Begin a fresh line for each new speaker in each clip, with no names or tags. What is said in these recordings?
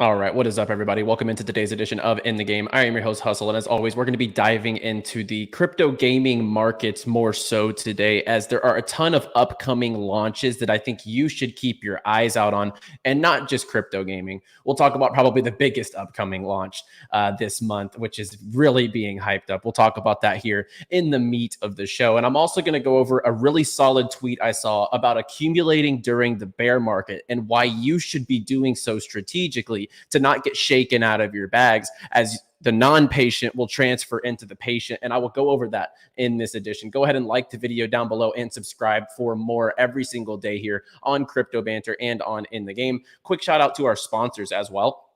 All right, what is up, everybody? Welcome into today's edition of In the Game. I am your host, Hustle, and as always, we're going to be diving into the crypto gaming markets more so today, as there are a ton of upcoming launches that I think you should keep your eyes out on, and not just crypto gaming. We'll talk about probably the biggest upcoming launch this month, which is really being hyped up. We'll talk about that here in the meat of the show, and I'm also going to go over a really solid tweet I saw about accumulating during the bear market and why you should be doing so strategically to not get shaken out of your bags, as the non-patient will transfer into the patient. And I will go over that in this edition. Go ahead and like the video down below and subscribe for more every single day here on Crypto Banter and on In the Game. Quick shout out to our sponsors as well.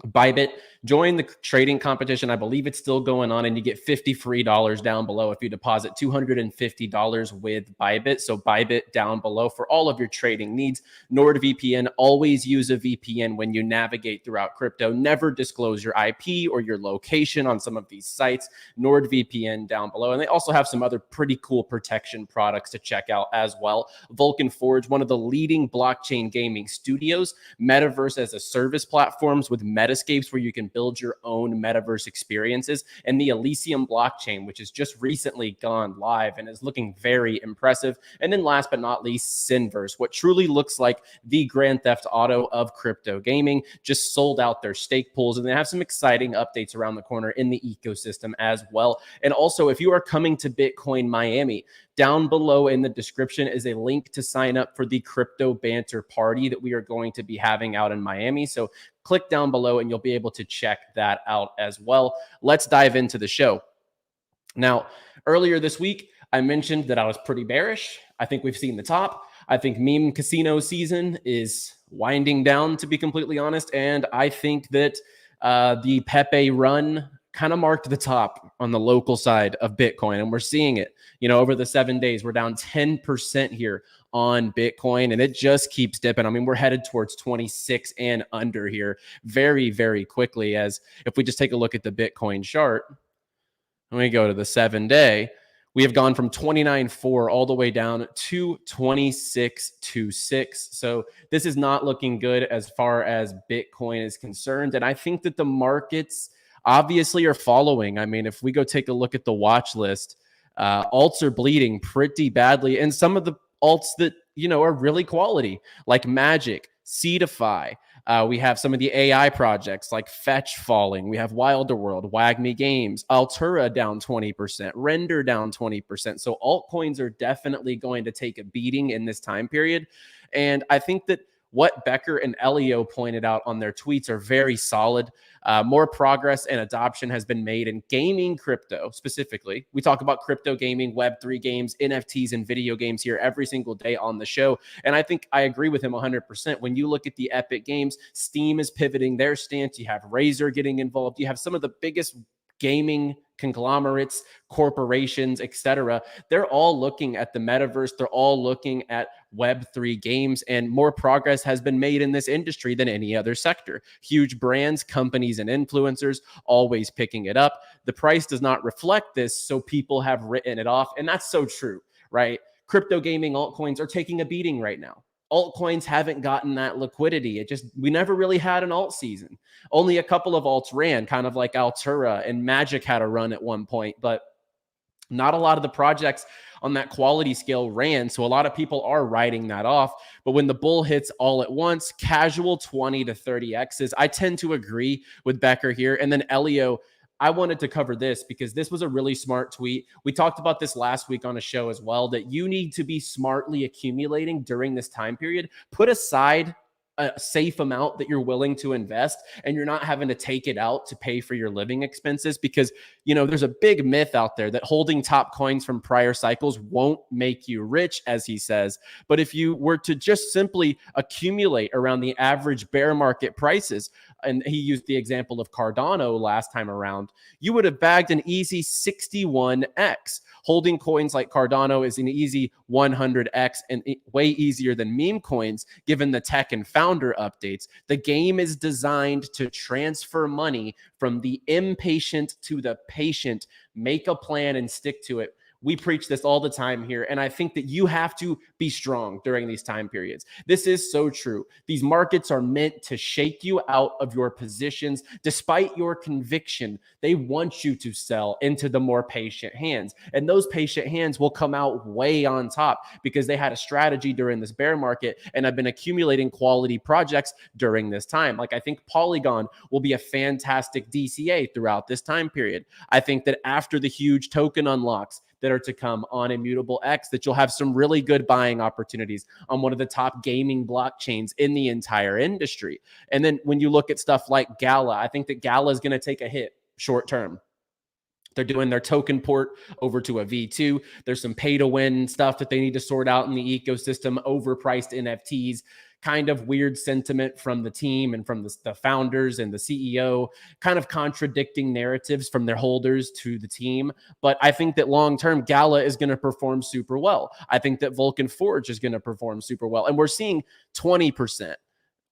Bybit, join the trading competition. I believe it's still going on, and you get $50 free down below if you deposit $250 with Bybit. So Bybit down below for all of your trading needs. NordVPN, always use a VPN when you navigate throughout crypto. Never disclose your IP or your location on some of these sites. NordVPN down below. And they also have some other pretty cool protection products to check out as well. Vulcan Forge, one of the leading blockchain gaming studios. Metaverse as a service platforms with Metascapes, where you can build your own metaverse experiences, and the Illuvium blockchain, which has just recently gone live and is looking very impressive. And then last but not least, Synverse, what truly looks like the Grand Theft Auto of crypto gaming, just sold out their stake pools, and they have some exciting updates around the corner in the ecosystem as well. And also, if you are coming to Bitcoin Miami, down below in the description is a link to sign up for the Crypto Banter party that we are going to be having out in Miami. So click down below and you'll be able to check that out as well. Let's dive into the show. Now, earlier this week, I mentioned that I was pretty bearish. I think we've seen the top. I think meme casino season is winding down, to be completely honest. And I think that the Pepe run kind of marked the top on the local side of Bitcoin. And we're seeing it, over the 7 days, we're down 10% here on Bitcoin, and it just keeps dipping. I mean, we're headed towards 26 and under here very, very quickly. As if we just take a look at the Bitcoin chart, when we go to the 7-day, we have gone from 29.4 all the way down to 26.26. So this is not looking good as far as Bitcoin is concerned. And I think that the markets obviously are following. I mean, if we go take a look at the watch list, alts are bleeding pretty badly. And some of the alts that, are really quality, like Magic, 𝗘𝗍𝗘. We have some of the AI projects like Fetch falling. We have Wilderworld, WAGMI Games, Altura down 20%, Render down 20%. So altcoins are definitely going to take a beating in this time period. And I think that what Becker and Elio pointed out on their tweets are very solid. More progress and adoption has been made in gaming crypto specifically. We talk about crypto gaming, Web3 games, NFTs, and video games here every single day on the show. And I think I agree with him 100%. When you look at the Epic Games, Steam is pivoting their stance. You have Razer getting involved. You have some of the biggest gaming conglomerates, corporations, etc. They're all looking at the metaverse. They're all looking at Web3 games, and more progress has been made in this industry than any other sector. Huge brands, companies, and influencers always picking it up. The price does not reflect this, so people have written it off, and that's so true, right? Crypto gaming altcoins are taking a beating right now. Altcoins haven't gotten that liquidity. We never really had an alt season. Only a couple of alts ran, kind of like Altura, and Magic had a run at one point, but not a lot of the projects on that quality scale ran. So a lot of people are writing that off. But when the bull hits all at once, casual 20 to 30Xs, I tend to agree with Becker here. And then Elio, I wanted to cover this because this was a really smart tweet. We talked about this last week on a show as well, that you need to be smartly accumulating during this time period. Put aside a safe amount that you're willing to invest, and you're not having to take it out to pay for your living expenses, because, there's a big myth out there that holding top coins from prior cycles won't make you rich, as he says. But if you were to just simply accumulate around the average bear market prices, and he used the example of Cardano last time around, you would have bagged an easy 61x. Holding coins like Cardano is an easy 100x, and way easier than meme coins, given the tech and founder updates. The game is designed to transfer money from the impatient to the patient. Make a plan and stick to it. We preach this all the time here, and I think that you have to be strong during these time periods. This is so true. These markets are meant to shake you out of your positions despite your conviction. They want you to sell into the more patient hands, and those patient hands will come out way on top because they had a strategy during this bear market and have been accumulating quality projects during this time. Like, I think Polygon will be a fantastic DCA throughout this time period. I think that after the huge token unlocks that are to come on 𝗔𝗍𝗄𝗧, that you'll have some really good buying opportunities on one of the top gaming blockchains in the entire industry. And then when you look at stuff like 𝗘𝗏, I think that 𝗘𝗏 is going to take a hit short term. They're doing their token port over to a V2. There's some pay to win stuff that they need to sort out in the ecosystem, overpriced NFTs, kind of weird sentiment from the team and from the founders and the CEO, kind of contradicting narratives from their holders to the team. But I think that long-term 𝗘𝗏 is going to perform super well. I think that Vulcan Forge is going to perform super well. And we're seeing 20%.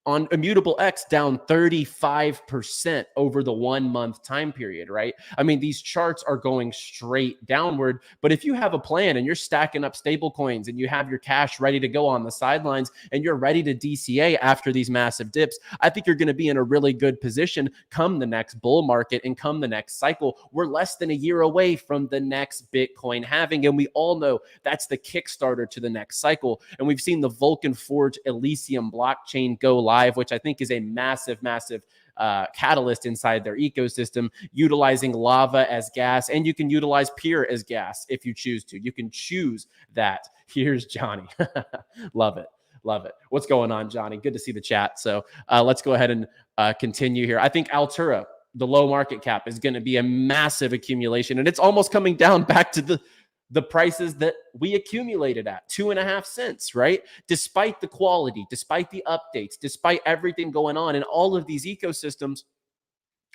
On 𝗔𝗍𝗄𝗧, down 35% over the 1 month time period, right? I mean, these charts are going straight downward. But if you have a plan and you're stacking up stable coins and you have your cash ready to go on the sidelines and you're ready to DCA after these massive dips, I think you're going to be in a really good position come the next bull market and come the next cycle. We're less than a year away from the next Bitcoin halving, and we all know that's the Kickstarter to the next cycle. And we've seen the Vulcan Forge Illuvium blockchain go live, which I think is a massive, massive catalyst inside their ecosystem, utilizing lava as gas, and you can utilize Pure as gas if you choose to. You can choose that. Here's Johnny. Love it. Love it. What's going on, Johnny? Good to see the chat. So let's go ahead and continue here. I think Altura, the low market cap, is going to be a massive accumulation, and it's almost coming down back to the prices that we accumulated at, 2.5 cents, right? Despite the quality, despite the updates, despite everything going on in all of these ecosystems,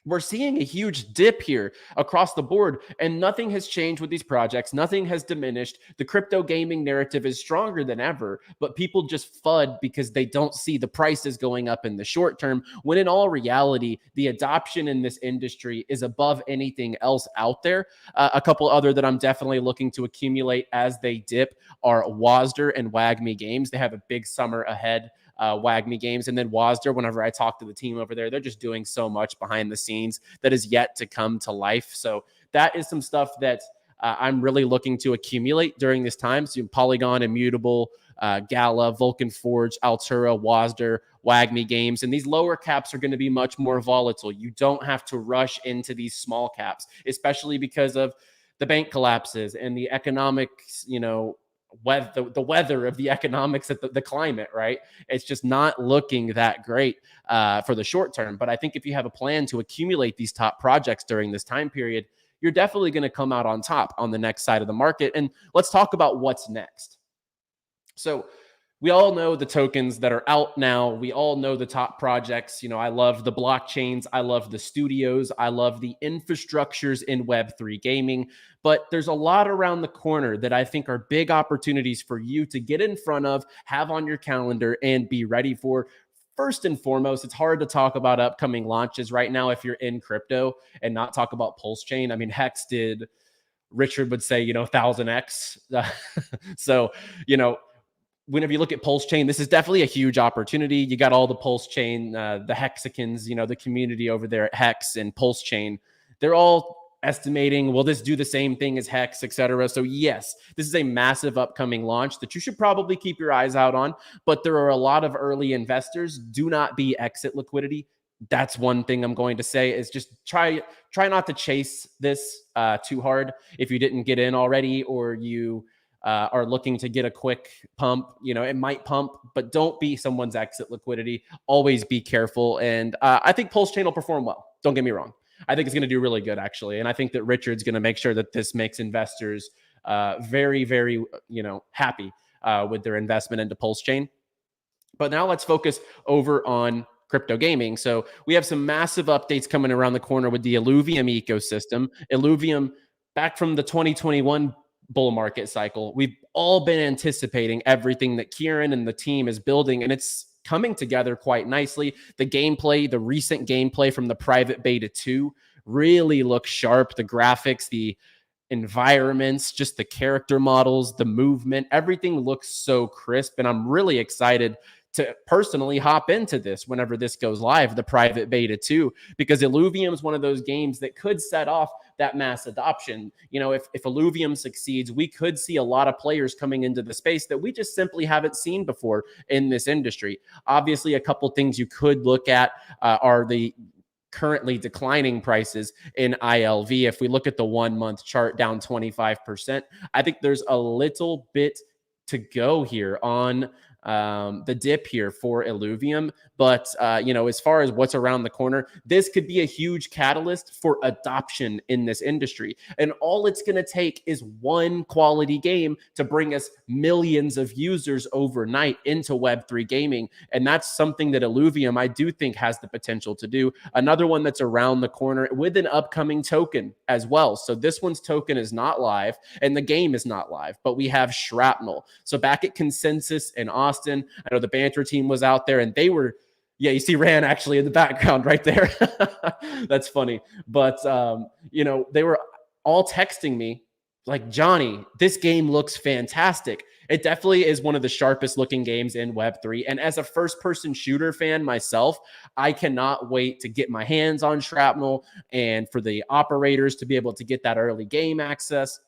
we're seeing a huge dip here across the board, and nothing has changed with these projects. Nothing has diminished. The crypto gaming narrative is stronger than ever, but people just FUD because they don't see the prices going up in the short term, when in all reality, the adoption in this industry is above anything else out there. A couple other that I'm definitely looking to accumulate as they dip are 𝗬𝗧𝗏 and WAGMI Games. They have a big summer ahead. WAGMI Games, and then 𝗬𝗧𝗏, whenever I talk to the team over there, they're just doing so much behind the scenes that is yet to come to life. So that is some stuff that I'm really looking to accumulate during this time. So Polygon, 𝗔𝗍𝗄𝗧, 𝗘𝗏, Vulcan Forge, Altura, 𝗬𝗧𝗏, WAGMI Games, and these lower caps are going to be much more volatile. You don't have to rush into these small caps, especially because of the bank collapses and the economics, the weather of the economics of the climate, right? It's just not looking that great for the short term. But I think if you have a plan to accumulate these top projects during this time period, you're definitely going to come out on top on the next side of the market. And let's talk about what's next. So we all know the tokens that are out now. We all know the top projects. I love the blockchains. I love the studios. I love the infrastructures in Web3 gaming. But there's a lot around the corner that I think are big opportunities for you to get in front of, have on your calendar, and be ready for. First and foremost, it's hard to talk about upcoming launches right now if you're in crypto and not talk about Pulse Chain. I mean, Hex did, Richard would say, 1000x. So, whenever you look at Pulse Chain, this is definitely a huge opportunity. You got all the Pulse Chain, the Hexicans, the community over there at Hex and Pulse Chain. They're all estimating, will this do the same thing as Hex, etc. So yes, this is a massive upcoming launch that you should probably keep your eyes out on. But there are a lot of early investors. Do not be exit liquidity. That's one thing I'm going to say, is just try not to chase this too hard. If you didn't get in already, or you are looking to get a quick pump, it might pump, but don't be someone's exit liquidity. Always be careful. And I think Pulse Chain will perform well. Don't get me wrong. I think it's going to do really good, actually. And I think that Richard's going to make sure that this makes investors very, very, happy with their investment into Pulse Chain. But now let's focus over on crypto gaming. So we have some massive updates coming around the corner with the Illuvium ecosystem. Illuvium, back from the 2021 bull market cycle, we've all been anticipating everything that Kieran and the team is building, and it's coming together quite nicely. The gameplay, the recent gameplay from the private beta 2 really looks sharp. The graphics, the environments, just the character models, the movement, everything looks so crisp. And I'm really excited to personally hop into this whenever this goes live, the private beta too, because Illuvium is one of those games that could set off that mass adoption. You know, if Illuvium succeeds, we could see a lot of players coming into the space that we just simply haven't seen before in this industry. Obviously, a couple things you could look at are the currently declining prices in ILV. If we look at the 1 month chart, down 25%, I think there's a little bit to go here on the dip here for Illuvium. But, you know, as far as what's around the corner, this could be a huge catalyst for adoption in this industry. And all it's going to take is one quality game to bring us millions of users overnight into Web3 gaming. And that's something that Illuvium, I do think, has the potential to do. Another one that's around the corner with an upcoming token as well. So this one's token is not live and the game is not live, but we have Shrapnell. So back at Consensus in Austin, I know the Banter team was out there and they were, yeah, you see Ran actually in the background right there. That's funny. But, you know, they were all texting me like, Johnny, this game looks fantastic. It definitely is one of the sharpest looking games in Web3. And as a first person shooter fan myself, I cannot wait to get my hands on Shrapnell and for the operators to be able to get that early game access.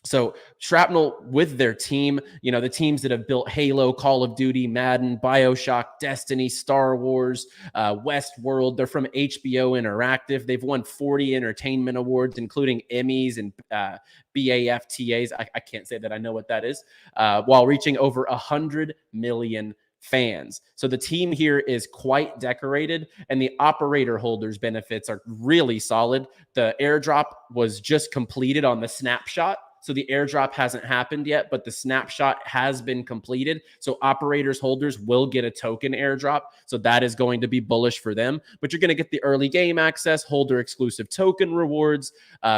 So Shrapnell with their team, you know, the teams that have built Halo, Call of Duty, Madden, BioShock, Destiny, Star Wars, Westworld. They're from HBO Interactive. They've won 40 entertainment awards, including Emmys and BAFTAs. I can't say that I know what that is, while reaching over 100 million fans. So the team here is quite decorated and the operator holders benefits are really solid. The airdrop was just completed on the snapshot. So the airdrop hasn't happened yet, but the snapshot has been completed. So operators holders will get a token airdrop. So that is going to be bullish for them. But you're going to get the early game access, holder exclusive token rewards,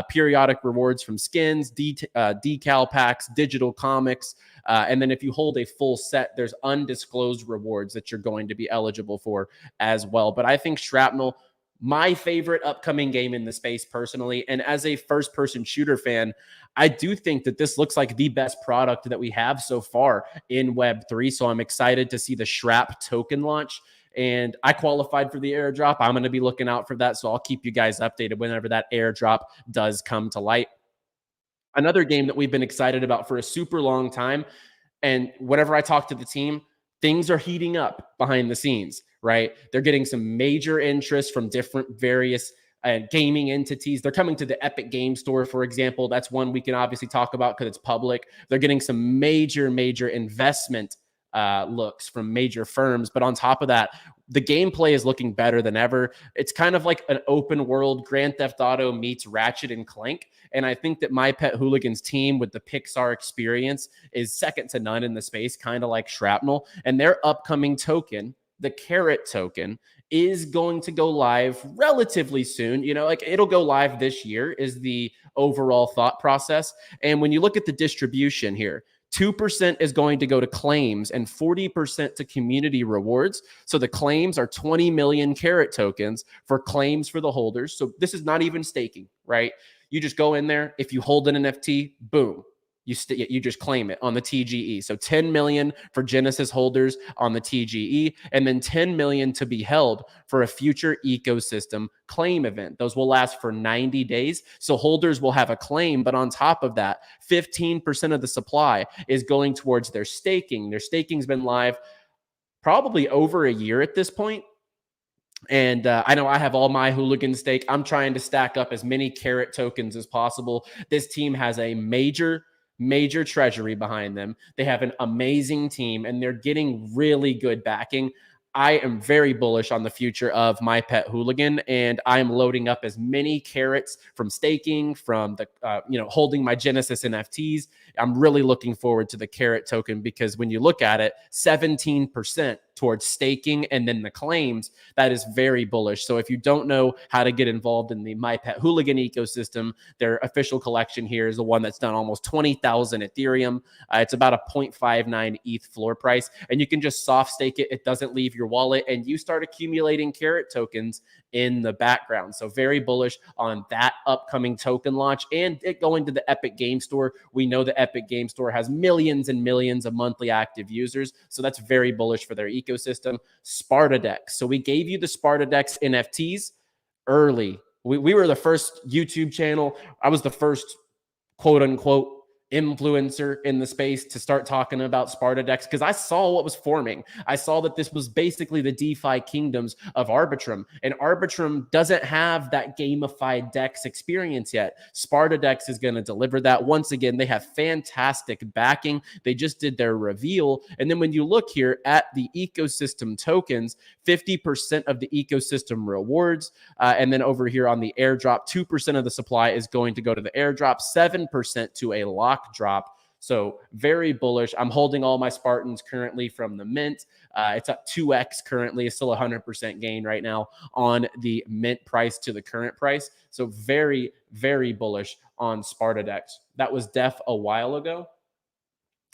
periodic rewards from skins, decal packs, digital comics. And then if you hold a full set, there's undisclosed rewards that you're going to be eligible for as well. But I think Shrapnell, my favorite upcoming game in the space personally. And as a first-person shooter fan, I do think that this looks like the best product that we have so far in Web3. So I'm excited to see the Shrap token launch. And I qualified for the airdrop. I'm going to be looking out for that. So I'll keep you guys updated whenever that airdrop does come to light. Another game that we've been excited about for a super long time. And whenever I talk to the team, things are heating up behind the scenes, right? They're getting some major interest from different various gaming entities. They're coming to the Epic Game Store, for example. That's one we can obviously talk about because it's public. They're getting some major investment looks from major firms. But on top of that, the gameplay is looking better than ever. It's kind of like an open world Grand Theft Auto meets Ratchet and Clank. And I think that 𝗏𝗏𝗆𝐻ooligans team with the Pixar experience is second to none in the space, kind of like Shrapnell. And their upcoming token, the Carrot token, is going to go live relatively soon. You know, like it'll go live this year is the overall thought process. And when you look at the distribution here, 2% is going to go to claims and 40% to community rewards. So the claims are 20 million Carrot tokens for claims for the holders. So this is not even staking, right? You just go in there. If you hold an NFT, boom, you just claim it on the TGE. So 10 million for Genesis holders on the TGE, and then 10 million to be held for a future ecosystem claim event. Those will last for 90 days. So holders will have a claim, but on top of that, 15% of the supply is going towards their staking. Their staking's been live probably over a year at this point. And I know I have all my hooligan stake. I'm trying to stack up as many Carrot tokens as possible. This team has a major treasury behind them. They have an amazing team and they're getting really good backing. I am very bullish on the future of 𝗏𝗏𝗆𝗏𝗏𝗏, and I'm loading up as many carrots from staking, from the holding my Genesis NFTs. I'm really looking forward to the Carrot token because when you look at it, 17% towards staking and then the claims, that is very bullish. So if you don't know how to get involved in the 𝗏𝗏𝗆𝗏𝗏𝗏 ecosystem, their official collection here is the one that's done almost 20,000 Ethereum. It's about a 0.59 ETH floor price, and you can just soft stake it. It doesn't leave your wallet, and you start accumulating Carrot tokens in the background. So very bullish on that upcoming token launch and it going to the Epic Game Store. We know the Epic Game Store has millions and millions of monthly active users. So that's very bullish for their ecosystem. SpartaDEX. So we gave you the SpartaDEX NFTs early. We were the first YouTube channel. I was the first quote unquote influencer in the space to start talking about SpartaDEX because I saw what was forming. I saw that this was basically the DeFi kingdoms of Arbitrum, and Arbitrum doesn't have that gamified DEX experience yet. SpartaDEX is going to deliver that. Once again, they have fantastic backing. They just did their reveal, and then when you look here at the ecosystem tokens, 50% of the ecosystem rewards, and then over here on the airdrop, 2% of the supply is going to go to the airdrop, 7% to a lock drop. So very bullish. I'm holding all my Spartans currently from the Mint. It's up 2x currently. It's still 100% gain right now on the Mint price to the current price. So very, very bullish on SpartaDEX. That was def a while ago.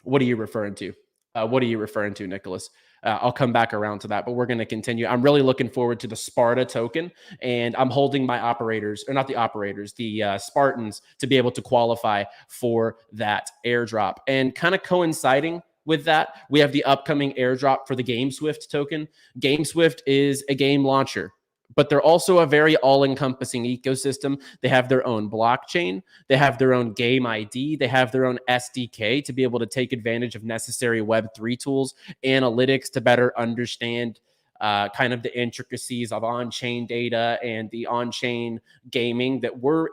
What are you referring to? What are you referring to, Nicholas? I'll come back around to that, but we're going to continue. I'm really looking forward to the Sparta token, and I'm holding my operators, or not the operators, the Spartans, to be able to qualify for that airdrop. And kind of coinciding with that, we have the upcoming airdrop for the GameSwift token. GameSwift is a game launcher, but they're also a very all-encompassing ecosystem. They have their own blockchain. They have their own game ID. They have their own SDK to be able to take advantage of necessary Web3 tools, analytics to better understand kind of the intricacies of on-chain data and the on-chain gaming that we're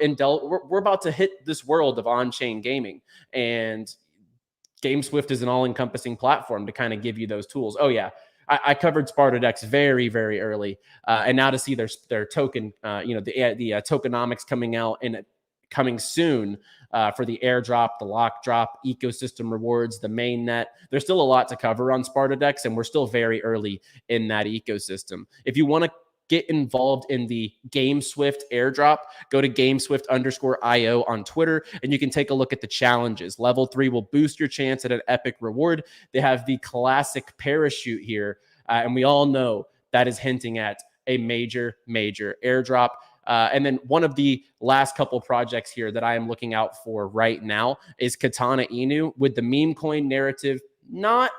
about to hit this world of on-chain gaming. And GameSwift is an all-encompassing platform to kind of give you those tools. Oh, yeah. I covered SpartaDEX very, very early, and now to see their token, the tokenomics coming out and coming soon for the airdrop, the lock drop, ecosystem rewards, the mainnet. There's still a lot to cover on SpartaDEX, and we're still very early in that ecosystem. If you want to get involved in the GameSwift airdrop, go to GameSwift_IO on Twitter, and you can take a look at the challenges. Level 3 will boost your chance at an epic reward. They have the classic parachute here, and we all know that is hinting at a major, major airdrop. And then one of the last couple projects here that I am looking out for right now is 𝗘𝗏𝗍 with the meme coin narrative not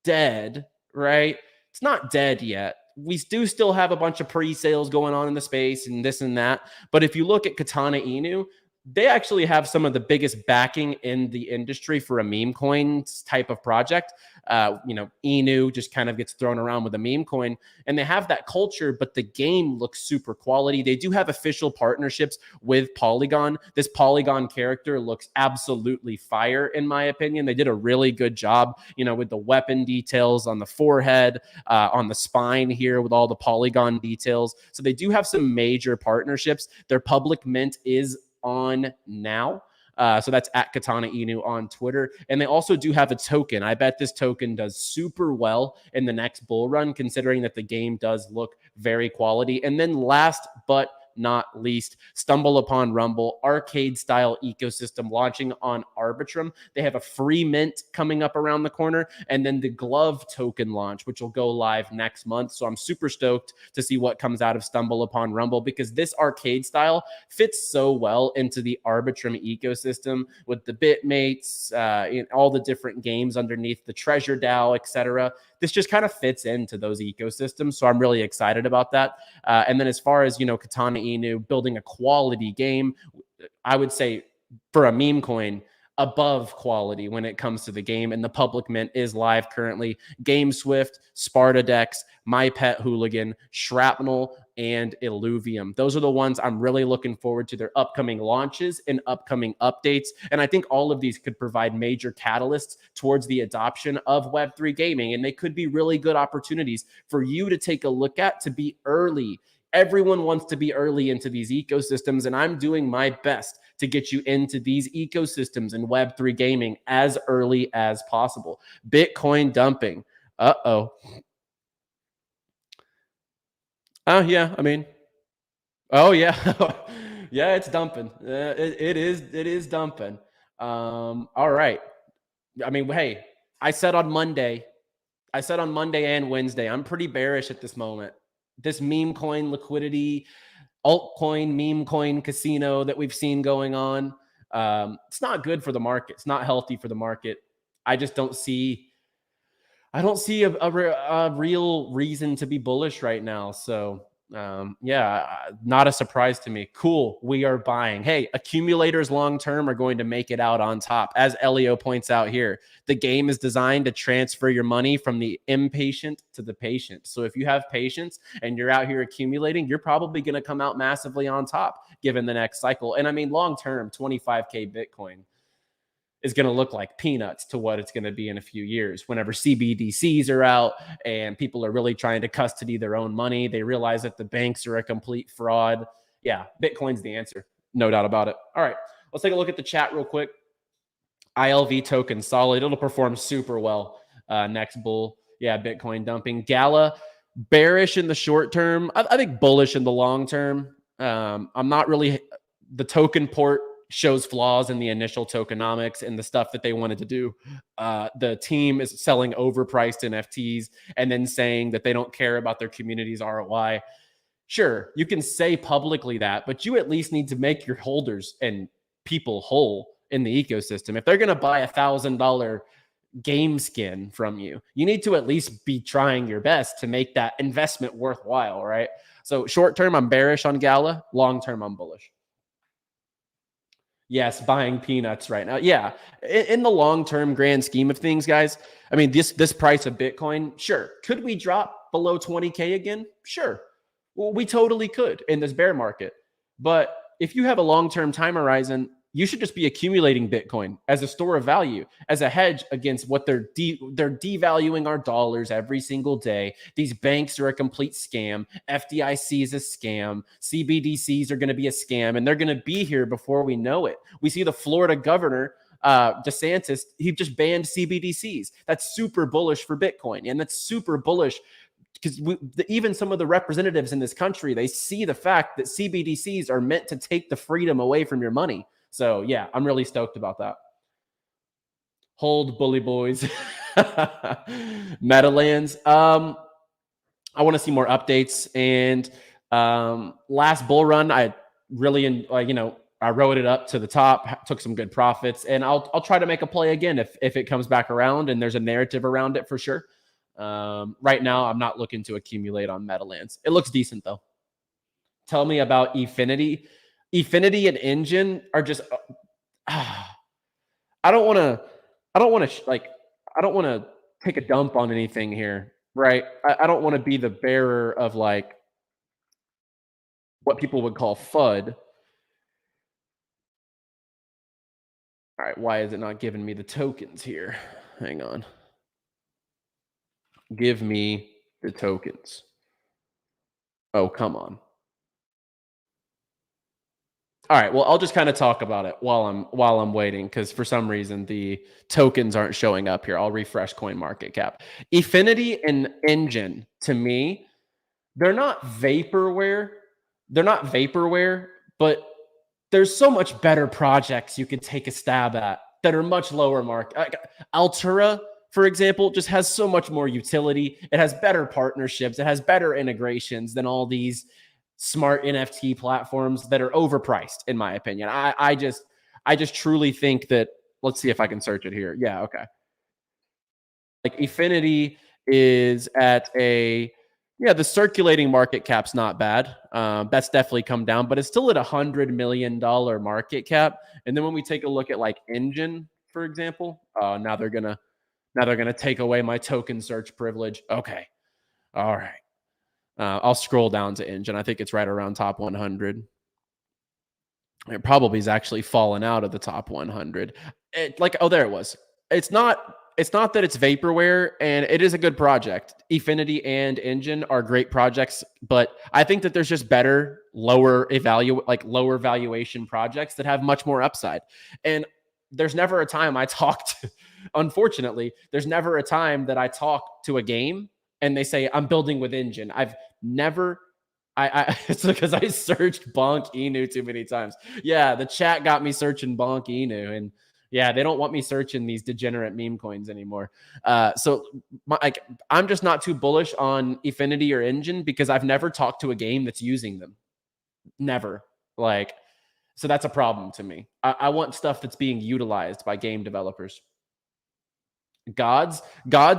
dead, right? It's not dead yet. We do still have a bunch of pre-sales going on in the space and this and that. But if you look at 𝗘𝗏𝗍, they actually have some of the biggest backing in the industry for a meme coin type of project. Inu just kind of gets thrown around with a meme coin, and they have that culture, but the game looks super quality. They do have official partnerships with Polygon. This Polygon character looks absolutely fire, in my opinion. They did a really good job, with the weapon details on the forehead, on the spine here with all the Polygon details. So they do have some major partnerships. Their public mint is on now. So that's at 𝗘𝗏𝗍 on Twitter. And they also do have a token. I bet this token does super well in the next bull run, considering that the game does look very quality. And then last but not least, 𝗘𝗏𝗆𝗆 arcade style ecosystem launching on Arbitrum. They have a free mint coming up around the corner, and then the glove token launch, which will go live next month. So I'm super stoked to see what comes out of 𝗘𝗏𝗆𝗆 because this arcade style fits so well into the Arbitrum ecosystem with the bitmates, all the different games underneath, the treasure DAO, etc. This just kind of fits into those ecosystems. So I'm really excited about that. And then as far as, 𝗘𝗏𝗍𝗍 building a quality game, I would say for a meme coin, above quality when it comes to the game. And the public mint is live currently. GameSwift, SpartaDEX, 𝗏𝗏𝗆𝗆𝗏, Shrapnell, and Illuvium. Those are the ones I'm really looking forward to their upcoming launches and upcoming updates. And I think all of these could provide major catalysts towards the adoption of Web3 gaming. And they could be really good opportunities for you to take a look at, to be early. Everyone wants to be early into these ecosystems, and I'm doing my best to get you into these ecosystems in Web3 gaming as early as possible. Bitcoin dumping. Uh-oh. Oh, yeah. Oh, yeah. Yeah, it's dumping. It is dumping. All right. Hey, I said on Monday and Wednesday, I'm pretty bearish at this moment. this meme coin liquidity, altcoin, meme coin casino that we've seen going on. It's not good for the market. It's not healthy for the market. I just don't see a real reason to be bullish right now. So yeah, not a surprise to me. Cool. We are buying. Hey, accumulators long-term are going to make it out on top. As Elio points out here, the game is designed to transfer your money from the impatient to the patient. So if you have patience and you're out here accumulating, you're probably going to come out massively on top given the next cycle. And I mean, long-term, 25K Bitcoin is going to look like peanuts to what it's going to be in a few years. Whenever CBDCs are out and people are really trying to custody their own money, they realize that the banks are a complete fraud. Yeah, Bitcoin's the answer. No doubt about it. All right, let's take a look at the chat real quick. ILV token, solid. It'll perform super well next bull. Yeah, Bitcoin dumping. Gala, bearish in the short term. I think bullish in the long term. I'm not really, the token port shows flaws in the initial tokenomics and the stuff that they wanted to do. The team is selling overpriced NFTs and then saying that they don't care about their community's ROI. Sure, you can say publicly that, but you at least need to make your holders and people whole in the ecosystem. If they're going to buy $1,000 game skin from you, you need to at least be trying your best to make that investment worthwhile, right? So short term, I'm bearish on Gala. Long term, I'm bullish. Yes, buying peanuts right now. Yeah, in the long-term grand scheme of things, guys, I mean, this price of Bitcoin, sure. Could we drop below 20K again? Sure. Well, we totally could in this bear market. But if you have a long-term time horizon, you should just be accumulating Bitcoin as a store of value, as a hedge against what they're devaluing our dollars every single day. These banks are a complete scam. FDIC is a scam. CBDCs are going to be a scam, and they're going to be here before we know it. We see the Florida governor, DeSantis, he just banned CBDCs. That's super bullish for Bitcoin, and that's super bullish because even some of the representatives in this country, they see the fact that CBDCs are meant to take the freedom away from your money. So yeah, I'm really stoked about that. Hold bully boys. Meadowlands. I want to see more updates. And last bull run, I really, I rode it up to the top, took some good profits, and I'll try to make a play again if it comes back around and there's a narrative around it for sure. Right now, I'm not looking to accumulate on Meadowlands. It looks decent though. Tell me about 𝗖𝗏𝗍. 𝗖𝗏𝗍 and Engine are just, I don't want to take a dump on anything here, right? I don't want to be the bearer of like what people would call FUD. All right, why is it not giving me the tokens here? Hang on. Give me the tokens. Oh, come on. All right, well, I'll just kind of talk about it while I'm waiting, because for some reason the tokens aren't showing up here. I'll refresh CoinMarketCap. 𝗖𝗏𝗍 and Engine, to me, they're not vaporware. They're not vaporware, but there's so much better projects you could take a stab at that are much lower market. Altura, for example, just has so much more utility. It has better partnerships. It has better integrations than all these smart NFT platforms that are overpriced, in my opinion. I just truly think that, let's see if I can search it here. Yeah, okay. Like 𝗖𝗏𝗍 is at the circulating market cap's not bad. That's definitely come down, but it's still at $100 million market cap. And then when we take a look at like Engine, for example, now they're gonna take away my token search privilege. Okay, all right. I'll scroll down to Engine. I think it's right around top 100. It probably is actually fallen out of the top 100. There it was. It's not that it's vaporware, and it is a good project. 𝗖𝗏𝗍 and Engine are great projects, but I think that there's just better, lower valuation projects that have much more upside. And there's never a time unfortunately, there's never a time that I talk to a game and they say, I'm building with Engine. It's because I searched Bonk Inu too many times. Yeah, the chat got me searching Bonk Inu, and Yeah, they don't want me searching these degenerate meme coins anymore. I'm just not too bullish on Efinity or Engine because I've never talked to a game that's using them. Never. So that's a problem to me. I want stuff that's being utilized by game developers. Gods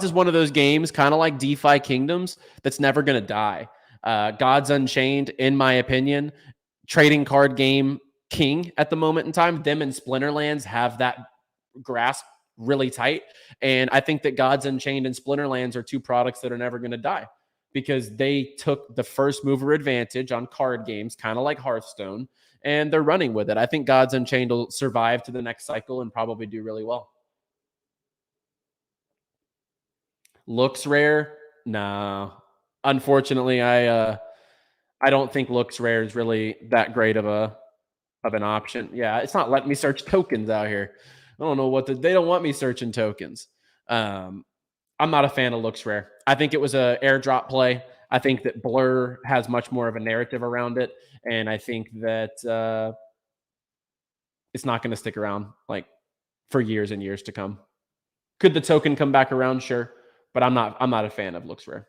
is one of those games, kind of like DeFi Kingdoms, that's never going to die. Gods Unchained, in my opinion, trading card game king at the moment in time. Them and Splinterlands have that grasp really tight. And I think that Gods Unchained and Splinterlands are two products that are never going to die because they took the first mover advantage on card games, kind of like Hearthstone, and they're running with it. I think Gods Unchained will survive to the next cycle and probably do really well. Looks rare? No. Unfortunately, I don't think looks rare is really that great of an option. Yeah, it's not letting me search tokens out here. I don't know they don't want me searching tokens. I'm not a fan of looks rare. I think it was a airdrop play. I think that Blur has much more of a narrative around it, and I think that it's not going to stick around for years and years to come. Could the token come back around? Sure, but I'm not a fan of looks rare.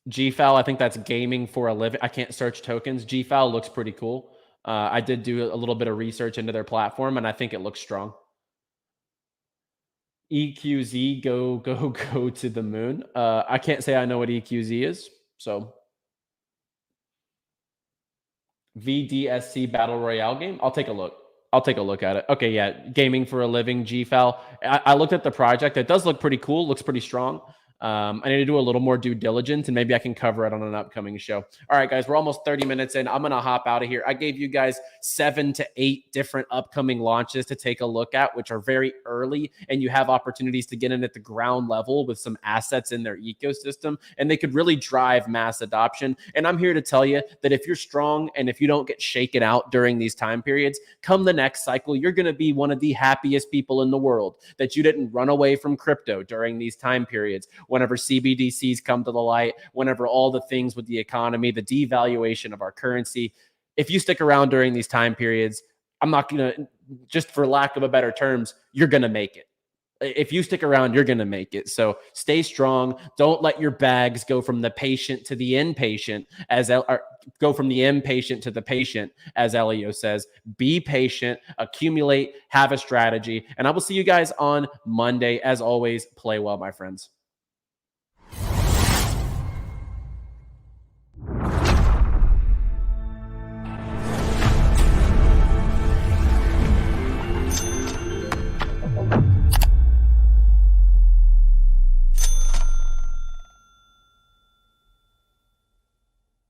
𝗔𝗊, I think that's gaming for a living. I can't search tokens. 𝗔𝗊 looks pretty cool. I did do a little bit of research into their platform, and I think it looks strong. EQZ, go to the moon. I can't say I know what EQZ is, so. VDSC Battle Royale game? I'll take a look. I'll take a look at it. Okay, yeah, gaming for a living, 𝗔𝗊. I looked at the project. It does look pretty cool. Looks pretty strong. I need to do a little more due diligence, and maybe I can cover it on an upcoming show. All right, guys, we're almost 30 minutes in. I'm going to hop out of here. I gave you guys 7 to 8 different upcoming launches to take a look at, which are very early, and you have opportunities to get in at the ground level with some assets in their ecosystem, and they could really drive mass adoption. And I'm here to tell you that if you're strong and if you don't get shaken out during these time periods, come the next cycle, you're going to be one of the happiest people in the world that you didn't run away from crypto during these time periods. Whenever CBDCs come to the light, whenever all the things with the economy, the devaluation of our currency, if you stick around during these time periods, I'm not going to, just for lack of a better terms, you're going to make it. If you stick around, you're going to make it. So stay strong. Don't let your bags go from the patient to the impatient, go from the impatient to the patient, as Elio says. Be patient, accumulate, have a strategy. And I will see you guys on Monday. As always, play well, my friends.